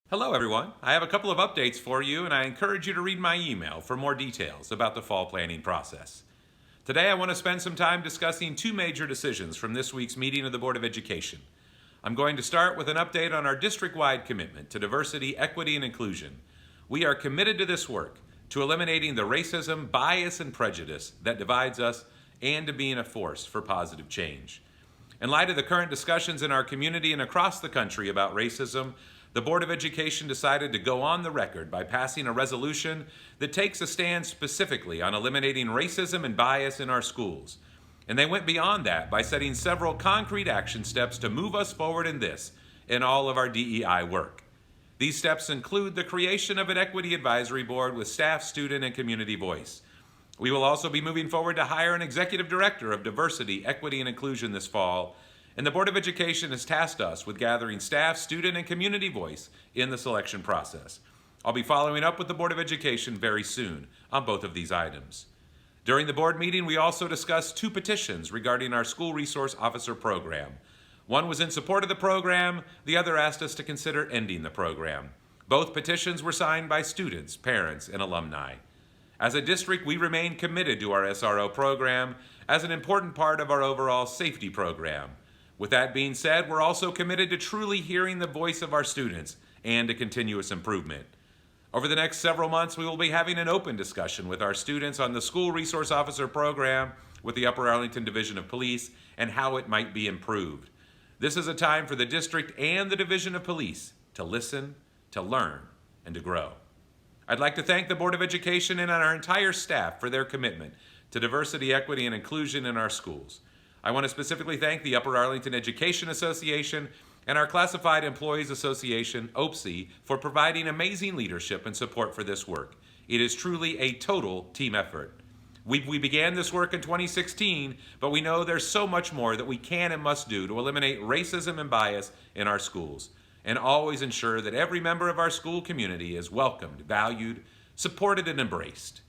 Hello everyone. I have a couple of updates for you and I encourage you to read my email for more details about the fall planning process. Today I want to spend some time discussing two major decisions from this week's meeting of the Board of Education. I'm going to start with an update on our district-wide commitment to diversity, equity, and inclusion. We are committed to this work, to eliminating the racism, bias, and prejudice that divides us and to being a force for positive change. In light of the current discussions in our community and across the country about racism, the Board of Education decided to go on the record by passing a resolution that takes a stand specifically on eliminating racism and bias in our schools. And they went beyond that by setting several concrete action steps to move us forward in this and all of our DEI work. These steps include the creation of an equity advisory board with staff, student, and community voice. We will also be moving forward to hire an executive director of diversity, equity, and inclusion this fall. And the Board of Education has tasked us with gathering staff, student, and community voice in the selection process. I'll be following up with the Board of Education very soon on both of these items. During the board meeting, we also discussed two petitions regarding our school resource officer program. One was in support of the program, the other asked us to consider ending the program. Both petitions were signed by students, parents, and alumni. As a district, we remain committed to our SRO program as an important part of our overall safety program. With that being said, we're also committed to truly hearing the voice of our students and to continuous improvement. Over the next several months, we will be having an open discussion with our students on the School Resource Officer Program with the Upper Arlington Division of Police and how it might be improved. This is a time for the district and the Division of Police to listen, to learn, and to grow. I'd like to thank the Board of Education and our entire staff for their commitment to diversity, equity, and inclusion in our schools. I want to specifically thank the Upper Arlington Education Association and our Classified Employees Association, OPSE, for providing amazing leadership and support for this work. It is truly a total team effort. We began this work in 2016, but we know there's so much more that we can and must do to eliminate racism and bias in our schools, and always ensure that every member of our school community is welcomed, valued, supported, and embraced.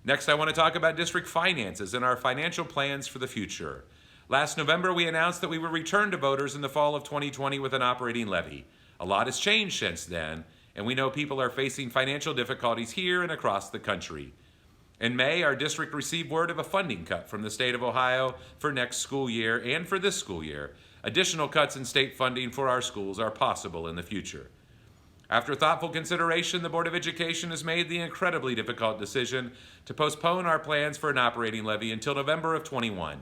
Next, I want to talk about district finances and our financial plans for the future. Last November, we announced that we would return to voters in the fall of 2020 with an operating levy. A lot has changed since then, and we know people are facing financial difficulties here and across the country. In May, our district received word of a funding cut from the state of Ohio for next school year and for this school year. Additional cuts in state funding for our schools are possible in the future. After thoughtful consideration, the Board of Education has made the incredibly difficult decision to postpone our plans for an operating levy until November of 21.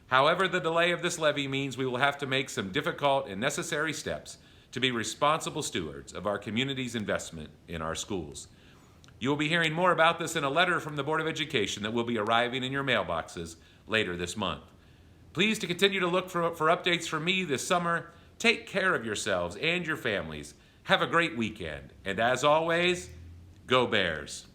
However, the delay of this levy means we will have to make some difficult and necessary steps to be responsible stewards of our community's investment in our schools. You will be hearing more about this in a letter from the Board of Education that will be arriving in your mailboxes later this month. Please to continue to look for updates from me this summer. Take care of yourselves and your families. Have a great weekend, and as always, go Bears.